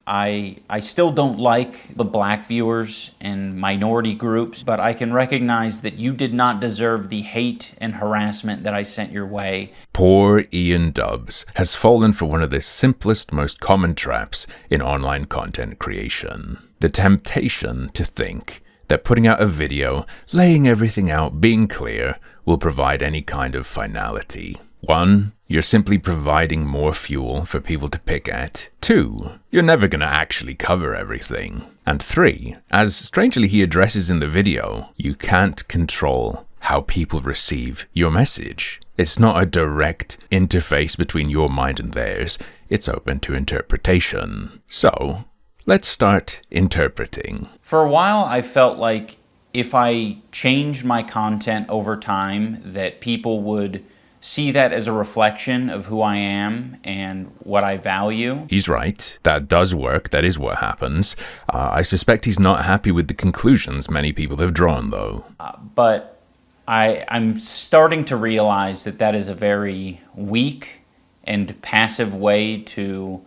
I still don't like the black viewers and minority groups, but I can recognize that you did not deserve the hate and harassment that I sent your way. Poor iDubbbz has fallen for one of the simplest, most common traps in online content creation. The temptation to think that putting out a video, laying everything out, being clear, will provide any kind of finality. 1, you're simply providing more fuel for people to pick at. 2, you're never going to actually cover everything. And 3, as strangely he addresses in the video, you can't control how people receive your message. It's not a direct interface between your mind and theirs. It's open to interpretation. So, let's start interpreting. For a while, I felt like if I changed my content over time, that people would see that as a reflection of who I am and what I value. He's right. That does work. That is what happens. I suspect he's not happy with the conclusions many people have drawn, though. But I'm starting to realize that that is a very weak and passive way to,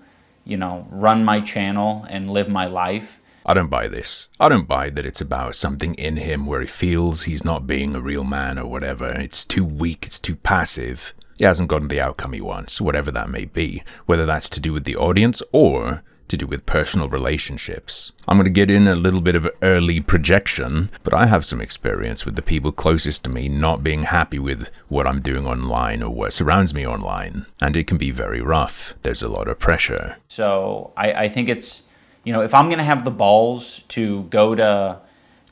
run my channel and live my life. I don't buy this. I don't buy that it's about something in him where he feels he's not being a real man or whatever. It's too weak, it's too passive. He hasn't gotten the outcome he wants, whatever that may be, whether that's to do with the audience or to do with personal relationships. I'm going to get in a little bit of early projection, but I have some experience with the people closest to me not being happy with what I'm doing online or what surrounds me online, and it can be very rough. There's a lot of pressure. So I think it's, if I'm going to have the balls to go to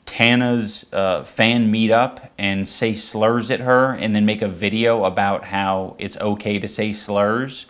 Tana's fan meetup and say slurs at her and then make a video about how it's okay to say slurs,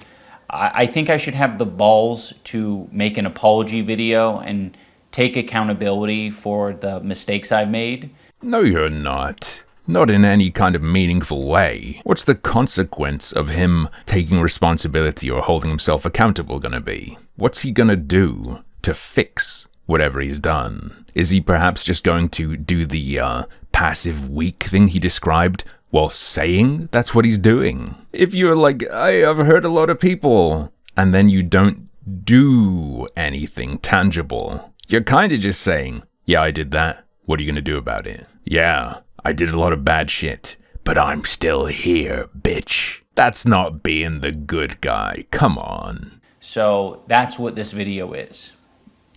I think I should have the balls to make an apology video and take accountability for the mistakes I've made. No, you're not. Not in any kind of meaningful way. What's the consequence of him taking responsibility or holding himself accountable gonna be? What's he gonna do to fix whatever he's done? Is he perhaps just going to do the passive weak thing he described while saying that's what he's doing? If you're like, I've hurt a lot of people, and then you don't do anything tangible, you're kind of just saying, yeah, I did that. What are you gonna do about it? Yeah, I did a lot of bad shit, but I'm still here, bitch. That's not being the good guy. Come on. So that's what this video is.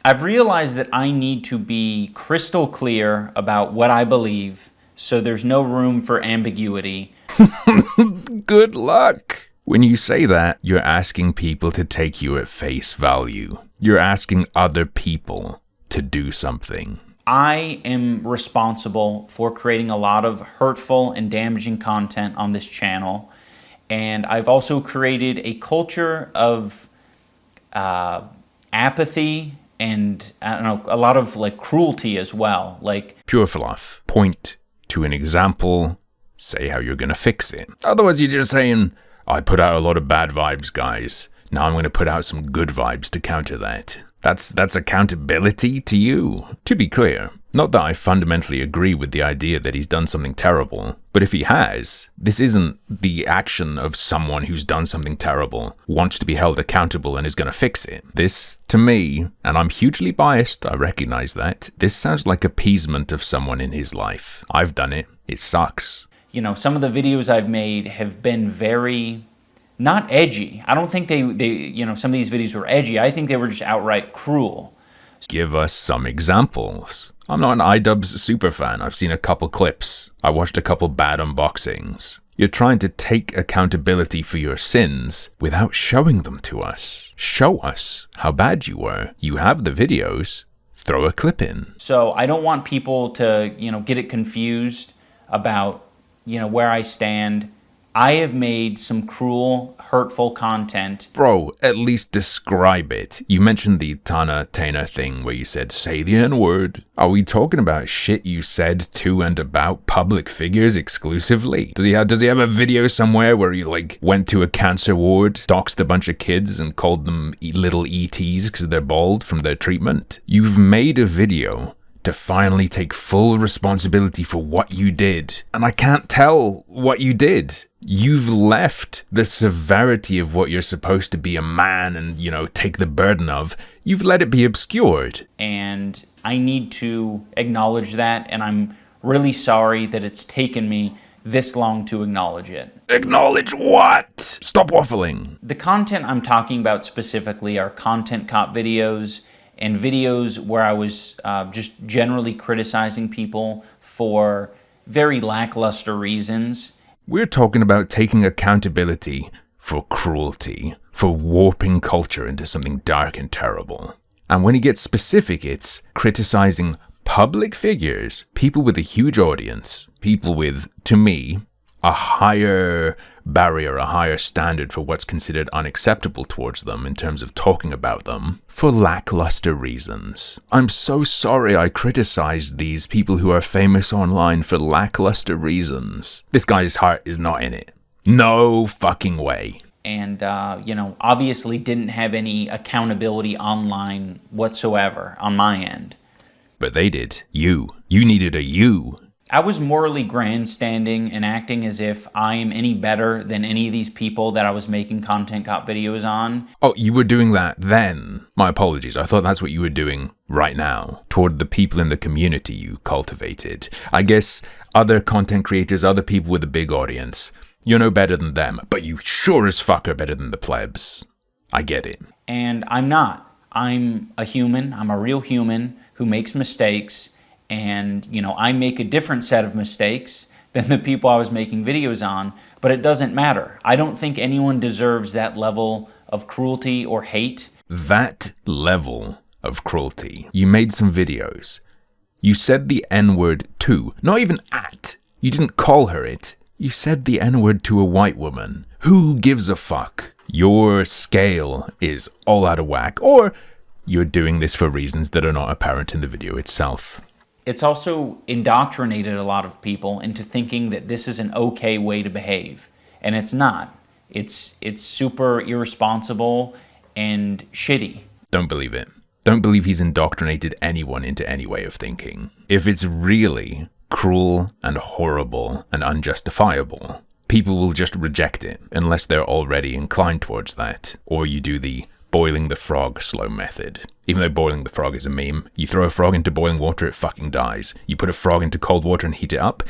I've realized that I need to be crystal clear about what I believe, so there's no room for ambiguity. Good luck. When you say that, you're asking people to take you at face value. You're asking other people to do something. I am responsible for creating a lot of hurtful and damaging content on this channel, and I've also created a culture of apathy and a lot of cruelty as well. Pure fluff. Point to an example, say how you're gonna fix it. Otherwise you're just saying, I put out a lot of bad vibes, guys. Now I'm gonna put out some good vibes to counter that. That's accountability to you. To be clear, not that I fundamentally agree with the idea that he's done something terrible, but if he has, this isn't the action of someone who's done something terrible, wants to be held accountable and is going to fix it. This, to me, and I'm hugely biased, I recognize that, this sounds like appeasement of someone in his life. I've done it. It sucks. Some of the videos I've made have been very, not edgy. I don't think they some of these videos were edgy. I think they were just outright cruel. Give us some examples. I'm not an iDubbbz superfan. I've seen a couple clips. I watched a couple bad unboxings. You're trying to take accountability for your sins without showing them to us. Show us how bad you were. You have the videos. Throw a clip in. So I don't want people to, get it confused about, where I stand. I have made some cruel, hurtful content. Bro, at least describe it. You mentioned the Tana thing where you said, say the N-word. Are we talking about shit you said to and about public figures exclusively? Does he have a video somewhere where he went to a cancer ward, doxed a bunch of kids and called them little ETs because they're bald from their treatment? You've made a video to finally take full responsibility for what you did. And I can't tell what you did. You've left the severity of what you're supposed to be a man and, take the burden of. You've let it be obscured. And I need to acknowledge that, and I'm really sorry that it's taken me this long to acknowledge it. Acknowledge what? Stop waffling. The content I'm talking about specifically are content cop videos and videos where I was just generally criticizing people for very lackluster reasons. We're talking about taking accountability for cruelty, for warping culture into something dark and terrible. And when he gets specific, it's criticizing public figures, people with a huge audience, people with, to me, a higher barrier, a higher standard for what's considered unacceptable towards them in terms of talking about them, for lackluster reasons. I'm so sorry I criticized these people who are famous online for lackluster reasons. This guy's heart is not in it. No fucking way. And, obviously didn't have any accountability online whatsoever on my end. But they did. You needed a you. I was morally grandstanding and acting as if I am any better than any of these people that I was making content cop videos on. Oh, you were doing that then? My apologies. I thought that's what you were doing right now, toward the people in the community you cultivated. I guess other content creators, other people with a big audience, you're no better than them, but you sure as fuck are better than the plebs. I get it. And I'm not. I'm a human. I'm a real human who makes mistakes. And, I make a different set of mistakes than the people I was making videos on, but it doesn't matter. I don't think anyone deserves that level of cruelty or hate. That level of cruelty. You made some videos. You said the N-word to, not even at. You didn't call her it. You said the N-word to a white woman. Who gives a fuck? Your scale is all out of whack, or you're doing this for reasons that are not apparent in the video itself. It's also indoctrinated a lot of people into thinking that this is an okay way to behave, and it's not. It's super irresponsible and shitty. Don't believe it. Don't believe he's indoctrinated anyone into any way of thinking. If it's really cruel and horrible and unjustifiable, people will just reject it unless they're already inclined towards that, or you do the boiling the frog slow method. Even though boiling the frog is a meme, you throw a frog into boiling water, it fucking dies. You put a frog into cold water and heat it up,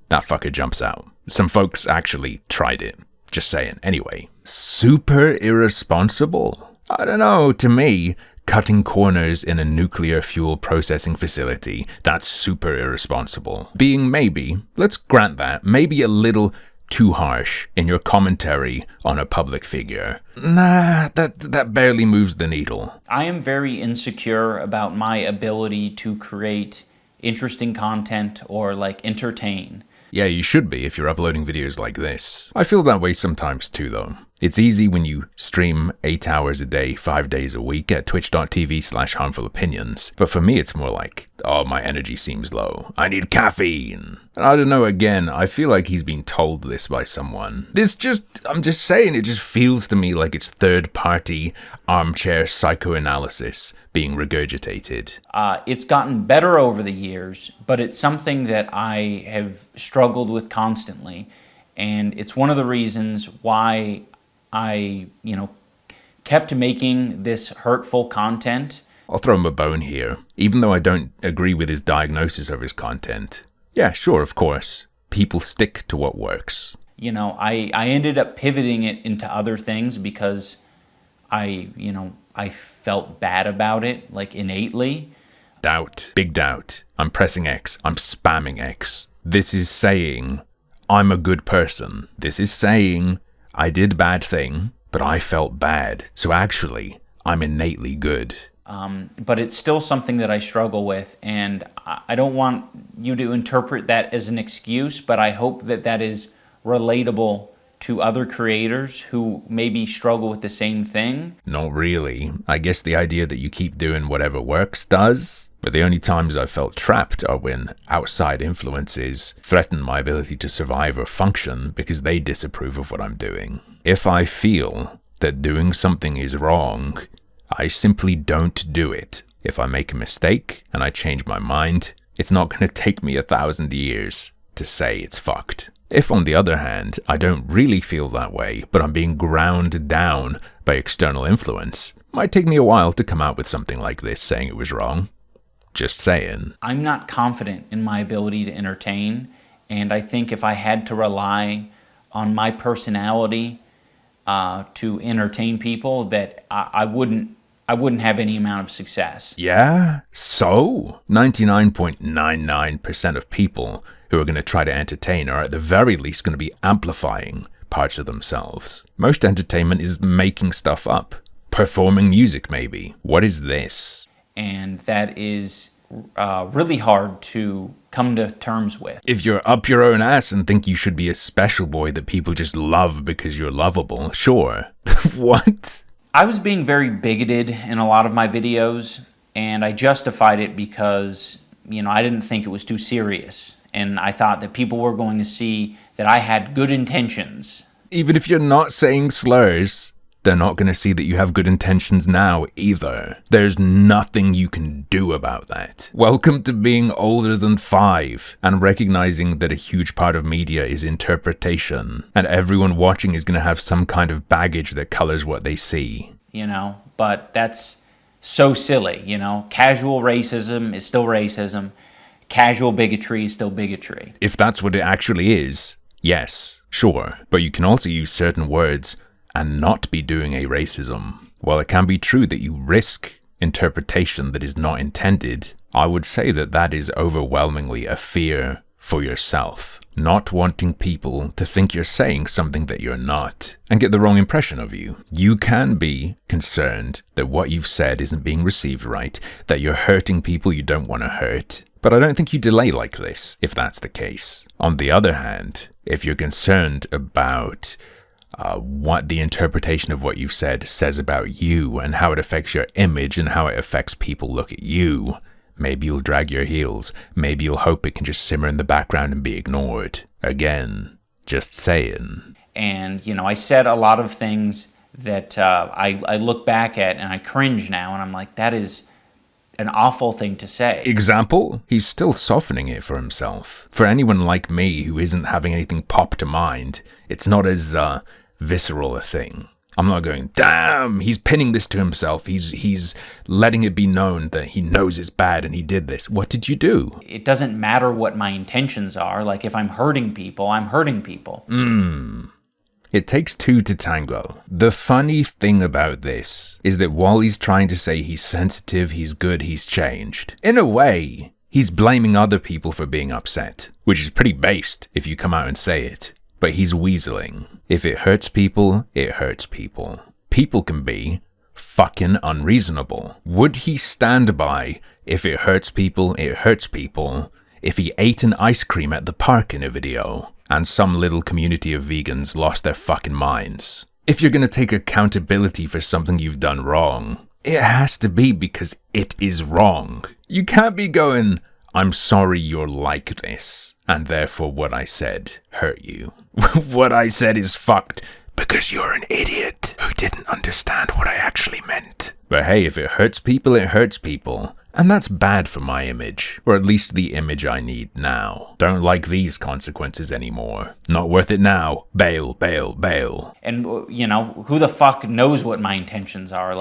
that fucker jumps out. Some folks actually tried it. Just saying. Anyway, super irresponsible? I don't know, to me, cutting corners in a nuclear fuel processing facility, that's super irresponsible. Being maybe, let's grant that, maybe a little too harsh in your commentary on a public figure. Nah, that barely moves the needle. I am very insecure about my ability to create interesting content or entertain. Yeah, you should be if you're uploading videos like this. I feel that way sometimes too, though. It's easy when you stream 8 hours a day, 5 days a week at twitch.tv/harmfulopinions. But for me, it's more like, oh, my energy seems low. I need caffeine. And I don't know, again, I feel like he's been told this by someone. I'm just saying, it just feels to me like it's third-party armchair psychoanalysis being regurgitated. It's gotten better over the years, but it's something that I have struggled with constantly. And it's one of the reasons why I, kept making this hurtful content. I'll throw him a bone here, even though I don't agree with his diagnosis of his content. Yeah, sure, of course. People stick to what works. I ended up pivoting it into other things because I felt bad about it, innately. Doubt. Big doubt. I'm pressing X. I'm spamming X. This is saying I'm a good person. This is saying I did bad thing, but I felt bad. So actually, I'm innately good. But it's still something that I struggle with, and I don't want you to interpret that as an excuse, but I hope that that is relatable to other creators who maybe struggle with the same thing. Not really. I guess the idea that you keep doing whatever works does. But the only times I've felt trapped are when outside influences threaten my ability to survive or function because they disapprove of what I'm doing. If I feel that doing something is wrong, I simply don't do it. If I make a mistake and I change my mind, it's not going to take me 1,000 years to say it's fucked. If, on the other hand, I don't really feel that way, but I'm being ground down by external influence, it might take me a while to come out with something like this saying it was wrong. Just saying. I'm not confident in my ability to entertain, and I think if I had to rely on my personality to entertain people, that I wouldn't have any amount of success. Yeah? So? 99.99% of people who are going to try to entertain are at the very least going to be amplifying parts of themselves. Most entertainment is making stuff up. Performing music, maybe. What is this? And that is really hard to come to terms with. If you're up your own ass and think you should be a special boy that people just love because you're lovable, sure. What? I was being very bigoted in a lot of my videos, and I justified it because, I didn't think it was too serious. And I thought that people were going to see that I had good intentions. Even if you're not saying slurs, they're not going to see that you have good intentions now either. There's nothing you can do about that. Welcome to being older than 5 and recognizing that a huge part of media is interpretation, and everyone watching is going to have some kind of baggage that colors what they see. But that's so silly, Casual racism is still racism. Casual bigotry is still bigotry. If that's what it actually is, yes, sure. But you can also use certain words and not be doing a racism. While it can be true that you risk interpretation that is not intended, I would say that that is overwhelmingly a fear for yourself. Not wanting people to think you're saying something that you're not and get the wrong impression of you. You can be concerned that what you've said isn't being received right, that you're hurting people you don't want to hurt. But I don't think you delay like this, if that's the case. On the other hand, if you're concerned about what the interpretation of what you've said says about you and how it affects your image and how it affects people look at you, maybe you'll drag your heels. Maybe you'll hope it can just simmer in the background and be ignored. Again, just saying. And, I said a lot of things that I look back at and I cringe now, and I'm like, that is an awful thing to say. Example? He's still softening it for himself. For anyone like me who isn't having anything pop to mind, it's not as visceral a thing. I'm not going, damn, he's pinning this to himself. He's letting it be known that he knows it's bad and he did this. What did you do? It doesn't matter what my intentions are. Like, if I'm hurting people, I'm hurting people. It takes two to tango. The funny thing about this is that while he's trying to say he's sensitive, he's good, he's changed, in a way, he's blaming other people for being upset, which is pretty based if you come out and say it. But he's weaseling. If it hurts people, it hurts people. People can be fucking unreasonable. Would he stand by if it hurts people, it hurts people, if he ate an ice cream at the park in a video and some little community of vegans lost their fucking minds? If you're gonna take accountability for something you've done wrong, it has to be because it is wrong. You can't be going, I'm sorry you're like this, and therefore what I said hurt you. What I said is fucked because you're an idiot who didn't understand what I actually meant. But hey, if it hurts people, it hurts people. And that's bad for my image, or at least the image I need now. Don't like these consequences anymore. Not worth it now. Bail, bail, bail. And, who the fuck knows what my intentions are?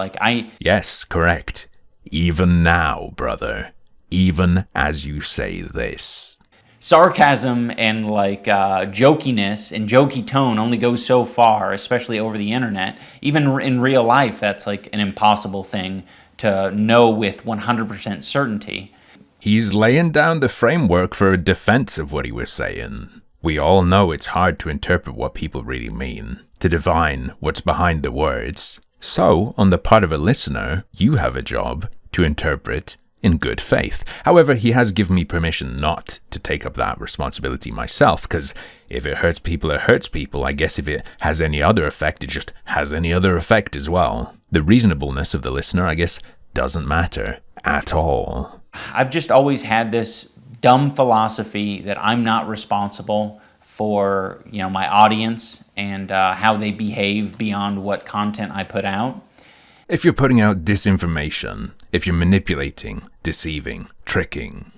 Yes, correct. Even now, brother. Even as you say this. Sarcasm and jokiness and jokey tone only goes so far, especially over the internet. Even in real life, that's like an impossible thing to know with 100% certainty. He's laying down the framework for a defense of what he was saying. We all know it's hard to interpret what people really mean, to divine what's behind the words. So, on the part of a listener, you have a job to interpret in good faith. However, he has given me permission not to take up that responsibility myself, because if it hurts people, it hurts people. I guess if it has any other effect, it just has any other effect as well. The reasonableness of the listener, I guess, doesn't matter at all. I've just always had this dumb philosophy that I'm not responsible for, my audience and how they behave beyond what content I put out. If you're putting out disinformation, if you're manipulating, deceiving, tricking.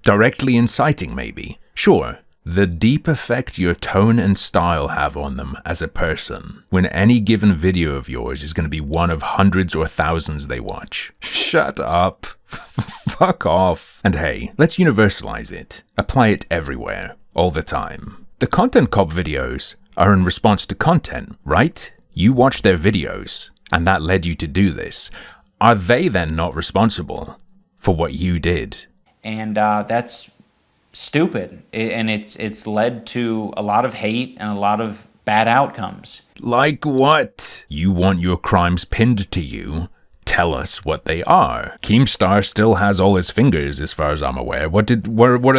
Directly inciting, maybe. Sure. The deep effect your tone and style have on them as a person, when any given video of yours is going to be one of hundreds or thousands they watch. Shut up. Fuck off. And hey, let's universalize it. Apply it everywhere, all the time. The Content Cop videos are in response to content, right? You watched their videos, and that led you to do this. Are they then not responsible for what you did? And that's stupid, and it's led to a lot of hate and a lot of bad outcomes. Like what? You want your crimes pinned to you? Tell us what they are. Keemstar still has all his fingers, as far as I'm aware. What are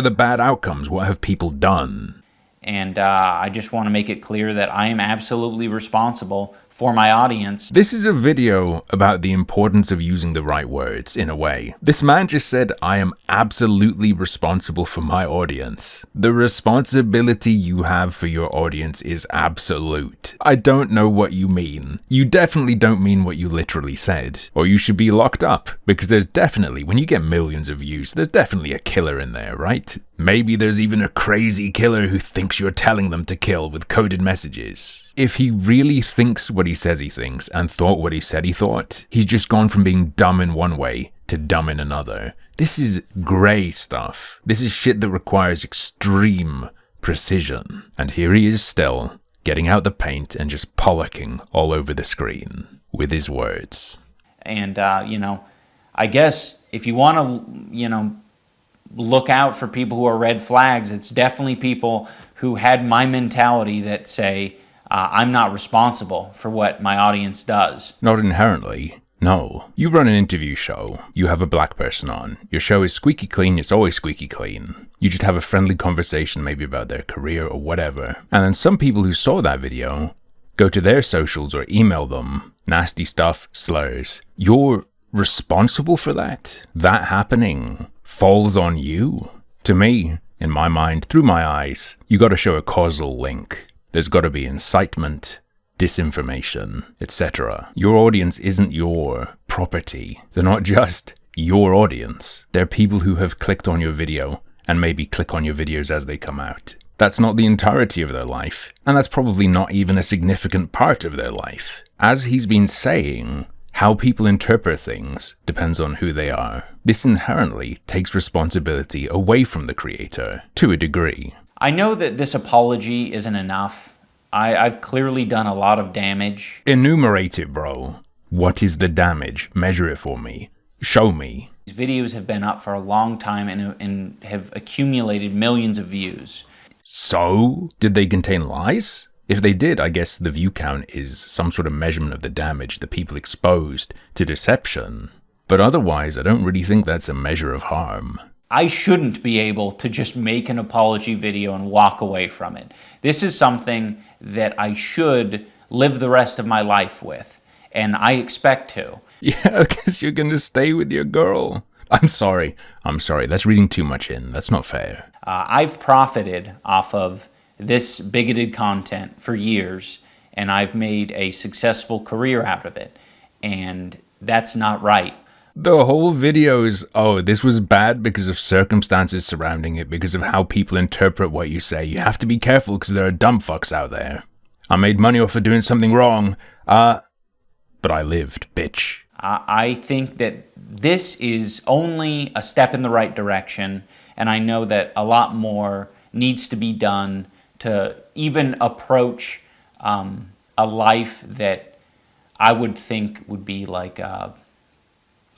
the bad outcomes? What have people done? And I just want to make it clear that I am absolutely responsible for my audience. This is a video about the importance of using the right words, in a way. This man just said, I am absolutely responsible for my audience. The responsibility you have for your audience is absolute. I don't know what you mean. You definitely don't mean what you literally said. Or you should be locked up, because there's definitely, when you get millions of views, there's definitely a killer in there, right? Maybe there's even a crazy killer who thinks you're telling them to kill with coded messages. If he really thinks what he says he thinks and thought what he said he thought, he's just gone from being dumb in one way to dumb in another. This is grey stuff. This is shit that requires extreme precision. And here he is still, getting out the paint and just pollocking all over the screen with his words. And, I guess if you want to, look out for people who are red flags, it's definitely people who had my mentality that say, I'm not responsible for what my audience does. Not inherently. No. You run an interview show. You have a black person on. Your show is squeaky clean. It's always squeaky clean. You just have a friendly conversation maybe about their career or whatever. And then some people who saw that video go to their socials or email them nasty stuff, slurs. You're responsible for that? That happening falls on you? To me, in my mind, through my eyes, you gotta show a causal link. There's gotta be incitement, disinformation, etc. Your audience isn't your property. They're not just your audience. They're people who have clicked on your video and maybe click on your videos as they come out. That's not the entirety of their life, and that's probably not even a significant part of their life. As he's been saying, how people interpret things depends on who they are. This inherently takes responsibility away from the creator, to a degree. I know that this apology isn't enough. I've clearly done a lot of damage. Enumerate it, bro. What is the damage? Measure it for me. Show me. These videos have been up for a long time and have accumulated millions of views. So, did they contain lies? If they did, I guess the view count is some sort of measurement of the damage, the people exposed to deception. But otherwise, I don't really think that's a measure of harm. I shouldn't be able to just make an apology video and walk away from it. This is something that I should live the rest of my life with, and I expect to. Yeah, because you're gonna stay with your girl. I'm sorry, that's reading too much in. That's not fair. I've profited off of this bigoted content for years, and I've made a successful career out of it, and that's not right. The whole video is, oh, this was bad because of circumstances surrounding it, because of how people interpret what you say. You have to be careful because there are dumb fucks out there. I made money off of doing something wrong, but I lived, bitch. I think that this is only a step in the right direction, and I know that a lot more needs to be done to even approach a life that I would think would be like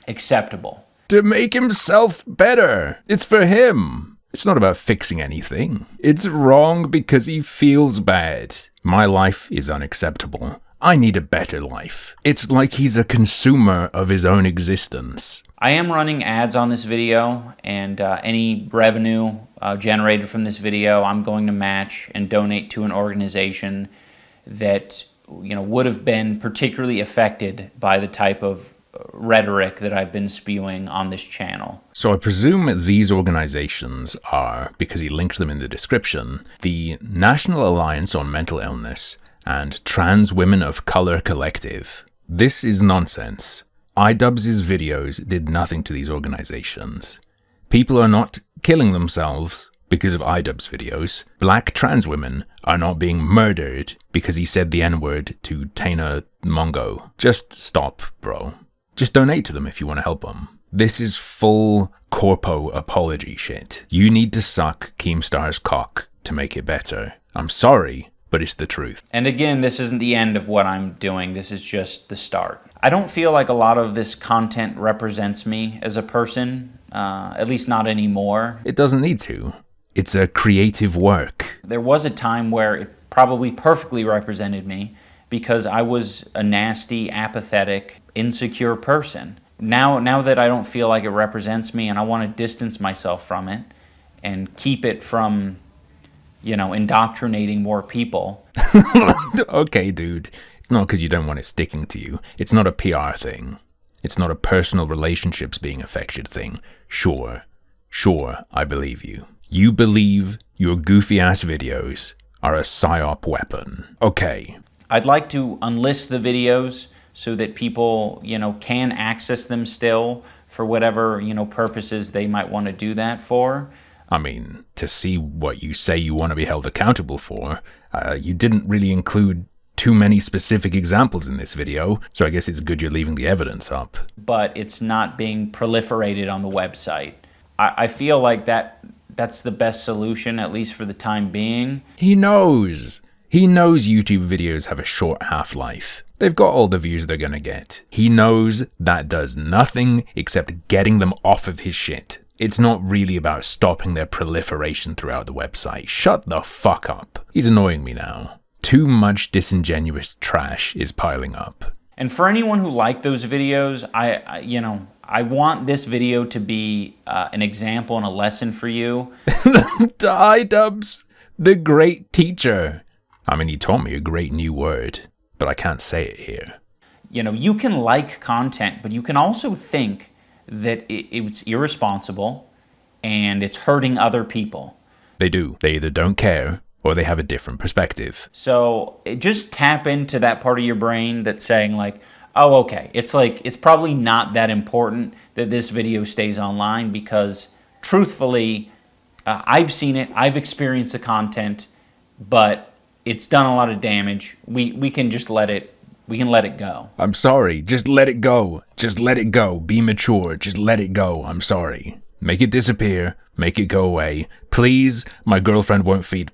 acceptable. To make himself better. It's for him. It's not about fixing anything. It's wrong because he feels bad. My life is unacceptable. I need a better life. It's like he's a consumer of his own existence. I am running ads on this video, and any revenue generated from this video, I'm going to match and donate to an organization that would have been particularly affected by the type of rhetoric that I've been spewing on this channel. So I presume these organizations are, because he linked them in the description, the National Alliance on Mental Illness and Trans Women of Color Collective. This is nonsense. iDubbbz's videos did nothing to these organizations. People are not killing themselves because of iDubbbz videos. Black trans women are not being murdered because he said the N-word to Tana Mongeau. Just stop, bro. Just donate to them if you want to help them. This is full corpo apology shit. You need to suck Keemstar's cock to make it better. I'm sorry, but it's the truth. And again, this isn't the end of what I'm doing. This is just the start. I don't feel like a lot of this content represents me as a person, at least not anymore. It doesn't need to. It's a creative work. There was a time where it probably perfectly represented me because I was a nasty, apathetic, insecure person. Now that I don't feel like it represents me and I want to distance myself from it and keep it from, indoctrinating more people. Okay, dude. It's not because you don't want it sticking to you. It's not a PR thing. It's not a personal relationships being affected thing. Sure, I believe you. You believe your goofy-ass videos are a psyop weapon. Okay. I'd like to unlist the videos so that people, can access them still for whatever, purposes they might want to do that for. I mean, to see what you say you want to be held accountable for, you didn't really include too many specific examples in this video, so I guess it's good you're leaving the evidence up. But it's not being proliferated on the website. I feel like that's the best solution, at least for the time being. He knows YouTube videos have a short half-life. They've got all the views they're gonna get. He knows that does nothing except getting them off of his shit. It's not really about stopping their proliferation throughout the website. Shut the fuck up. He's annoying me now. Too much disingenuous trash is piling up. And for anyone who liked those videos, I want this video to be an example and a lesson for you. iDubbbz, the great teacher. I mean, he taught me a great new word, but I can't say it here. You can like content, but you can also think that it's irresponsible and it's hurting other people. They do. They either don't care or they have a different perspective. So just tap into that part of your brain that's saying like, oh, okay, it's probably not that important that this video stays online because truthfully, I've seen it, I've experienced the content, but it's done a lot of damage. We can just let it go. I'm sorry. Just let it go. Just let it go. Be mature. Just let it go. I'm sorry. Make it disappear. Make it go away. Please, my girlfriend won't feed.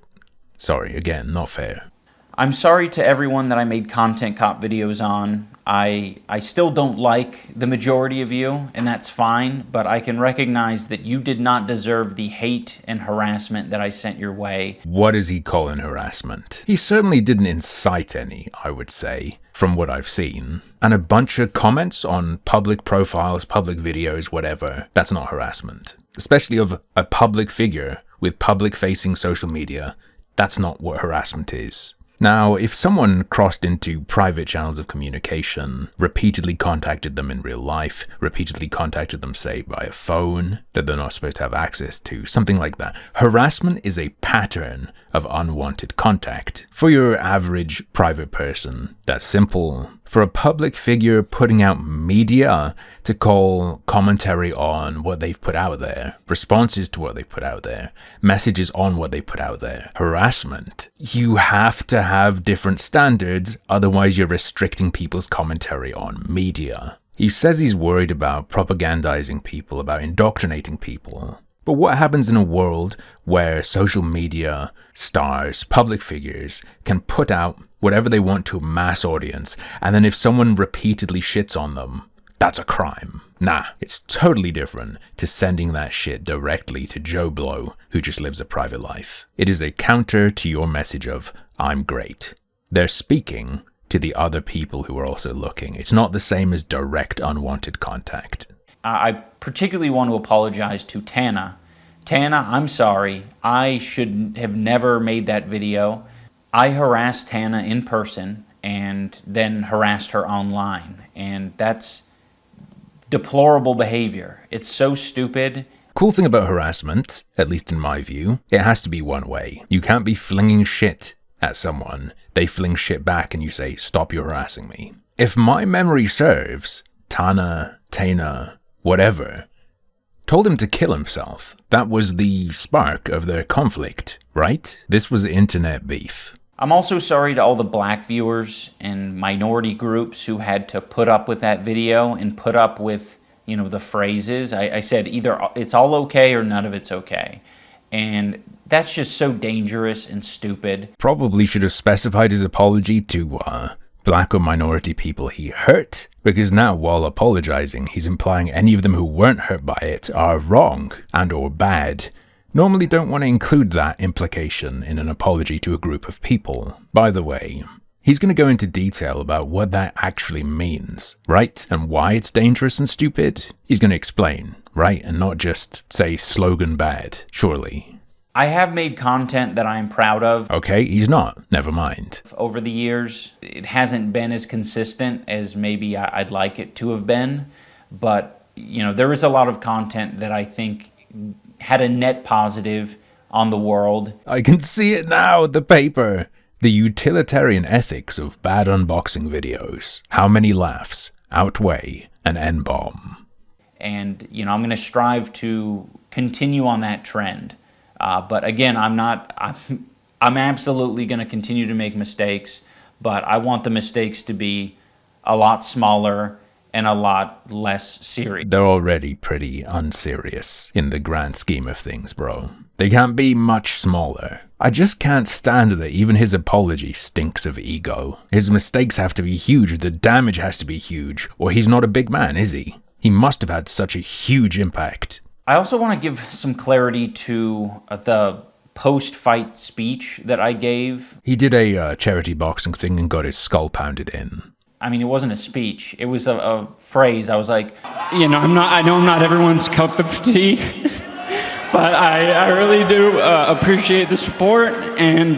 Sorry, again, not fair. I'm sorry to everyone that I made content cop videos on. I still don't like the majority of you, and that's fine, but I can recognize that you did not deserve the hate and harassment that I sent your way. What is he calling harassment? He certainly didn't incite any, I would say, from what I've seen. And a bunch of comments on public profiles, public videos, whatever, that's not harassment. Especially of a public figure with public-facing social media, that's not what harassment is. Now, if someone crossed into private channels of communication, repeatedly contacted them in real life, repeatedly contacted them, say, by a phone that they're not supposed to have access to, something like that, harassment is a pattern of unwanted contact. For your average private person, that's simple. For a public figure putting out media to call commentary on what they've put out there, responses to what they put out there, messages on what they put out there, harassment, you have to have different standards, otherwise you're restricting people's commentary on media. He says he's worried about propagandizing people, about indoctrinating people. But what happens in a world where social media stars, public figures, can put out whatever they want to a mass audience, and then if someone repeatedly shits on them, that's a crime? Nah, it's totally different to sending that shit directly to Joe Blow, who just lives a private life. It is a counter to your message of, I'm great. They're speaking to the other people who are also looking. It's not the same as direct unwanted contact. I particularly want to apologize to Tana. Tana, I'm sorry. I should have never made that video. I harassed Tana in person and then harassed her online. And that's deplorable behavior. It's so stupid. Cool thing about harassment, at least in my view, it has to be one way. You can't be flinging shit at someone. They fling shit back and you say, stop you harassing me. If my memory serves, Tana, whatever, told him to kill himself. That was the spark of their conflict, right? This was internet beef. I'm also sorry to all the black viewers and minority groups who had to put up with that video and put up with, the phrases. I said either it's all okay or none of it's okay. And that's just so dangerous and stupid. Probably should have specified his apology to, black or minority people he hurt, because now while apologizing, he's implying any of them who weren't hurt by it are wrong and or bad. Normally don't want to include that implication in an apology to a group of people. By the way, he's going to go into detail about what that actually means, right? And why it's dangerous and stupid. He's going to explain, right? And not just say slogan bad, surely. I have made content that I'm proud of. Okay, he's not. Never mind. Over the years, it hasn't been as consistent as maybe I'd like it to have been. But, there is a lot of content that I think had a net positive on the world. I can see it now, the paper. The utilitarian ethics of bad unboxing videos. How many laughs outweigh an N-bomb? And, I'm going to strive to continue on that trend. But again, I'm absolutely going to continue to make mistakes, but I want the mistakes to be a lot smaller and a lot less serious. They're already pretty unserious in the grand scheme of things, bro. They can't be much smaller. I just can't stand that even his apology stinks of ego. His mistakes have to be huge, the damage has to be huge, or he's not a big man, is he? He must have had such a huge impact. I also want to give some clarity to the post-fight speech that I gave. He did a charity boxing thing and got his skull pounded in. I mean, it wasn't a speech. It was a phrase. I was like, I know I'm not everyone's cup of tea, but I really do appreciate the support, and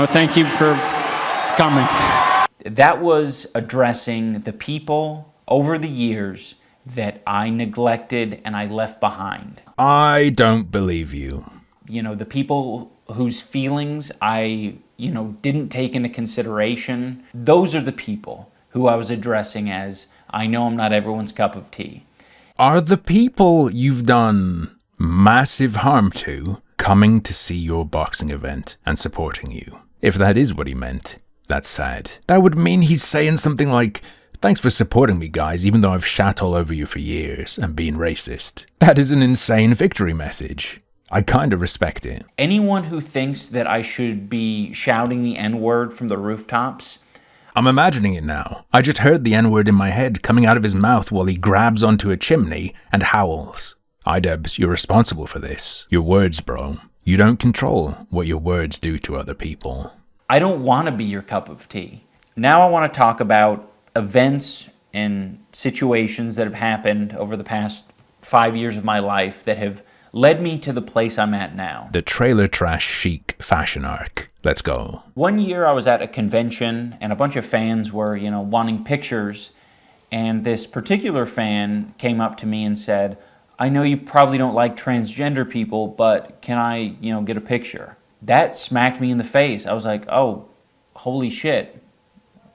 thank you for coming. That was addressing the people over the years that I neglected and I left behind. I don't believe you. The people whose feelings I, didn't take into consideration, those are the people who I was addressing as, I know I'm not everyone's cup of tea. Are the people you've done massive harm to coming to see your boxing event and supporting you? If that is what he meant, that's sad. That would mean he's saying something like, thanks for supporting me, guys, even though I've shat all over you for years and been racist. That is an insane victory message. I kind of respect it. Anyone who thinks that I should be shouting the N-word from the rooftops, I'm imagining it now. I just heard the N-word in my head coming out of his mouth while he grabs onto a chimney and howls. iDubbbz, you're responsible for this. Your words, bro. You don't control what your words do to other people. I don't want to be your cup of tea. Now I want to talk about events and situations that have happened over the past 5 years of my life that have led me to the place I'm at now. The trailer trash chic fashion arc. Let's go. One year I was at a convention and a bunch of fans were, wanting pictures, and this particular fan came up to me and said, I know you probably don't like transgender people, but can I, get a picture? That smacked me in the face. I was like, oh, holy shit.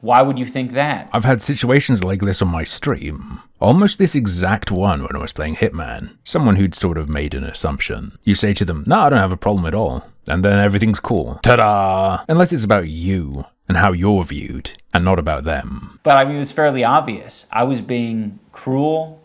Why would you think that? I've had situations like this on my stream. Almost this exact one when I was playing Hitman. Someone who'd sort of made an assumption. You say to them, no, I don't have a problem at all. And then everything's cool. Ta-da! Unless it's about you and how you're viewed, and not about them. But I mean, it was fairly obvious. I was being cruel,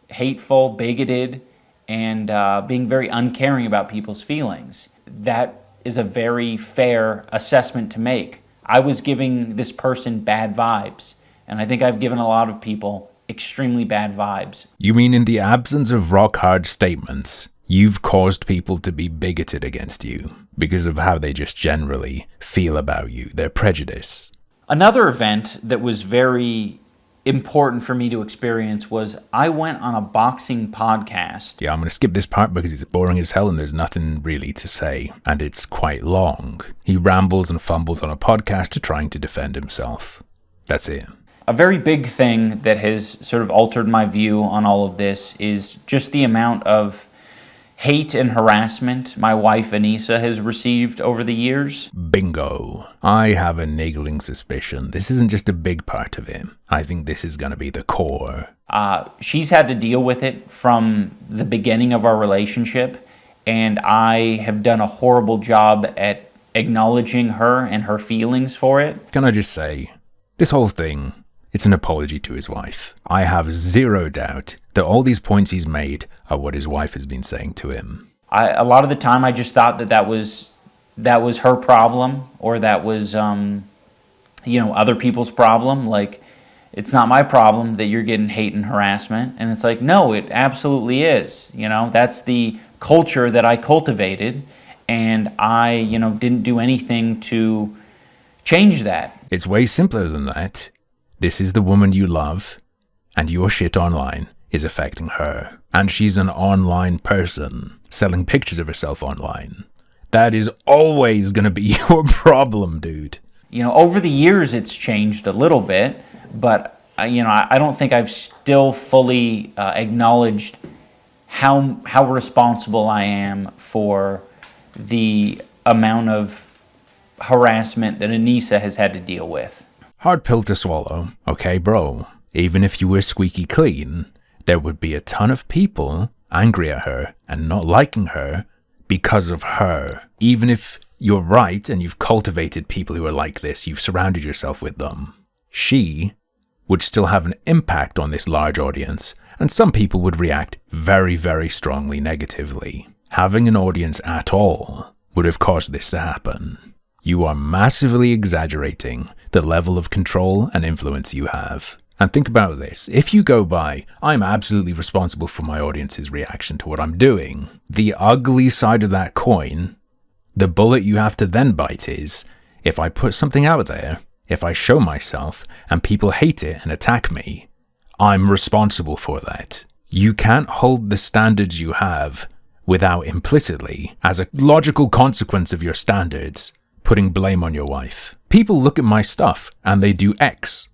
hateful, bigoted, and being very uncaring about people's feelings. That is a very fair assessment to make. I was giving this person bad vibes, and I think I've given a lot of people extremely bad vibes. You mean in the absence of rock-hard statements, you've caused people to be bigoted against you because of how they just generally feel about you, their prejudice? Another event that was very important for me to experience was I went on a boxing podcast. Yeah, I'm going to skip this part because it's boring as hell and there's nothing really to say, and it's quite long. He rambles and fumbles on a podcast trying to defend himself. That's it. A very big thing that has sort of altered my view on all of this is just the amount of, hate and harassment my wife Anisa has received over the years. Bingo. I have a niggling suspicion this isn't just a big part of him. I think this is going to be the core. She's had to deal with it from the beginning of our relationship, and I have done a horrible job at acknowledging her and her feelings for it. Can I just say, this whole thing, it's an apology to his wife. I have zero doubt that all these points he's made are what his wife has been saying to him. A lot of the time I just thought that was her problem, or that was other people's problem. Like, it's not my problem that you're getting hate and harassment. And it's like, no, it absolutely is. That's the culture that I cultivated, and I didn't do anything to change that. It's way simpler than that. This is the woman you love, and your shit online is affecting her. And she's an online person, selling pictures of herself online. That is always going to be your problem, dude. Over the years it's changed a little bit, but I don't think I've still fully acknowledged how responsible I am for the amount of harassment that Anisa has had to deal with. Hard pill to swallow, okay, bro. Even if you were squeaky clean, there would be a ton of people angry at her and not liking her because of her. Even if you're right and you've cultivated people who are like this, you've surrounded yourself with them, she would still have an impact on this large audience, and some people would react very, very strongly negatively. Having an audience at all would have caused this to happen. You are massively exaggerating the level of control and influence you have. And think about this. If you go by, I'm absolutely responsible for my audience's reaction to what I'm doing, the ugly side of that coin, the bullet you have to then bite is, if I put something out there, if I show myself and people hate it and attack me, I'm responsible for that. You can't hold the standards you have without implicitly, as a logical consequence of your standards, putting blame on your wife. People look at my stuff and they do X.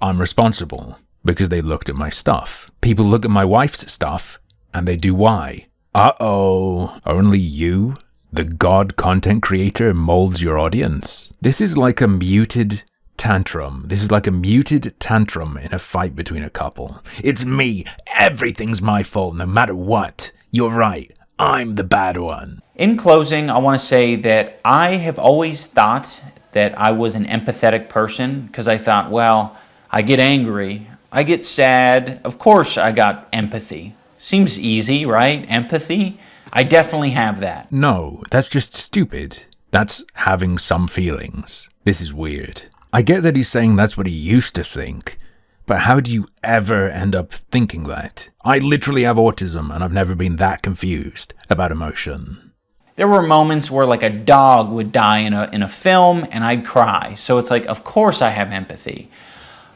I'm responsible because they looked at my stuff. People look at my wife's stuff and they do Y. Uh-oh. Only you, the god content creator, molds your audience. This is like a muted tantrum. This is like a muted tantrum in a fight between a couple. It's me. Everything's my fault no matter what. You're right. I'm the bad one. In closing, I want to say that I have always thought that I was an empathetic person, because I thought, well, I get angry, I get sad, of course I got empathy. Seems easy, right? Empathy? I definitely have that. No, that's just stupid. That's having some feelings. This is weird. I get that he's saying that's what he used to think, but how do you ever end up thinking that? I literally have autism and I've never been that confused about emotion. There were moments where like a dog would die in a film and I'd cry. So it's like, of course I have empathy.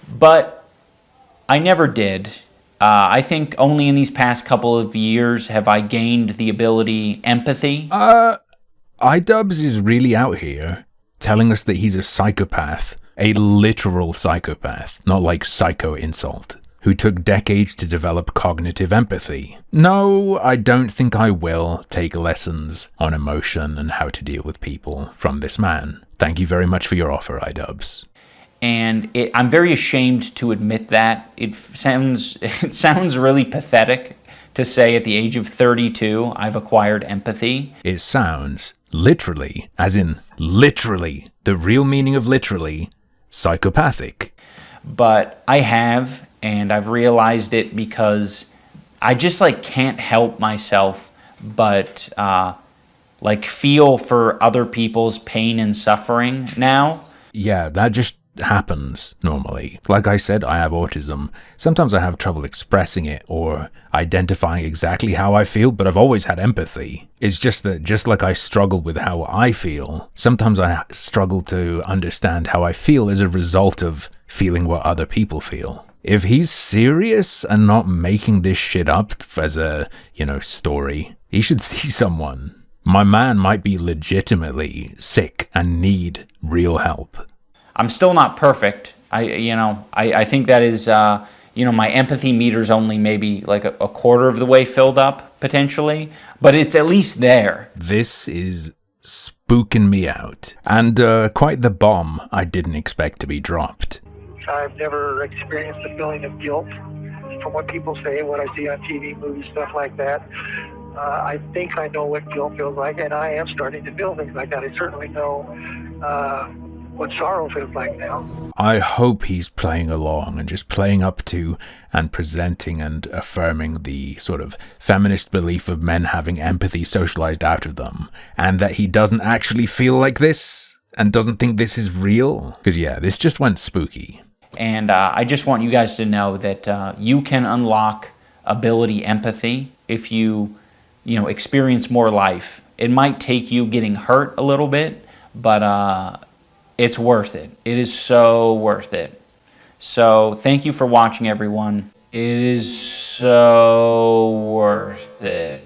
But I never did. I think only in these past couple of years have I gained the ability empathy. iDubbbz is really out here telling us that he's a psychopath. A literal psychopath, not like psycho insult, who took decades to develop cognitive empathy. No, I don't think I will take lessons on emotion and how to deal with people from this man. Thank you very much for your offer, iDubbbz. And I'm very ashamed to admit that. It sounds really pathetic to say at the age of 32 I've acquired empathy. It sounds literally, as in literally, the real meaning of literally, psychopathic. But I have, and I've realized it because I just can't help myself but feel for other people's pain and suffering now. Yeah, that just happens normally. Like I said, I have autism. Sometimes I have trouble expressing it or identifying exactly how I feel, but I've always had empathy. It's just that just like I struggle with how I feel, sometimes I struggle to understand how I feel as a result of feeling what other people feel. If he's serious and not making this shit up as a, story, he should see someone. My man might be legitimately sick and need real help. I'm still not perfect. I think that is, my empathy meter's only maybe like a quarter of the way filled up, potentially, but it's at least there. This is spooking me out, and quite the bomb I didn't expect to be dropped. I've never experienced the feeling of guilt from what people say, what I see on TV, movies, stuff like that. I think I know what guilt feels like, and I am starting to feel things like that. I certainly know what sorrow feels like now. I hope he's playing along and just playing up to and presenting and affirming the sort of feminist belief of men having empathy socialized out of them, and that he doesn't actually feel like this and doesn't think this is real. Because yeah, this just went spooky. And I just want you guys to know that you can unlock ability empathy if you experience more life. It might take you getting hurt a little bit, but it's worth it. It is so worth it. So thank you for watching, everyone. It is so worth it.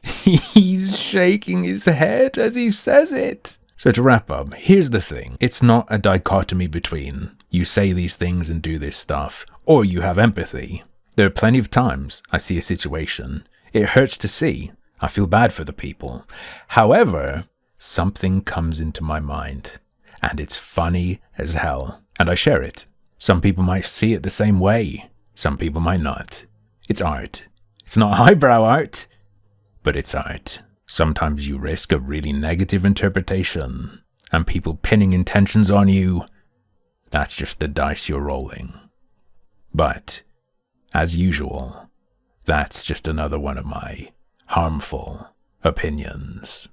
He's shaking his head as he says it. So to wrap up, here's the thing. It's not a dichotomy between you say these things and do this stuff, or you have empathy. There are plenty of times I see a situation. It hurts to see. I feel bad for the people. However, something comes into my mind, and it's funny as hell, and I share it. Some people might see it the same way. Some people might not. It's art. It's not highbrow art, but it's art. Sometimes you risk a really negative interpretation, and people pinning intentions on you. That's just the dice you're rolling. But, as usual, that's just another one of my harmful opinions.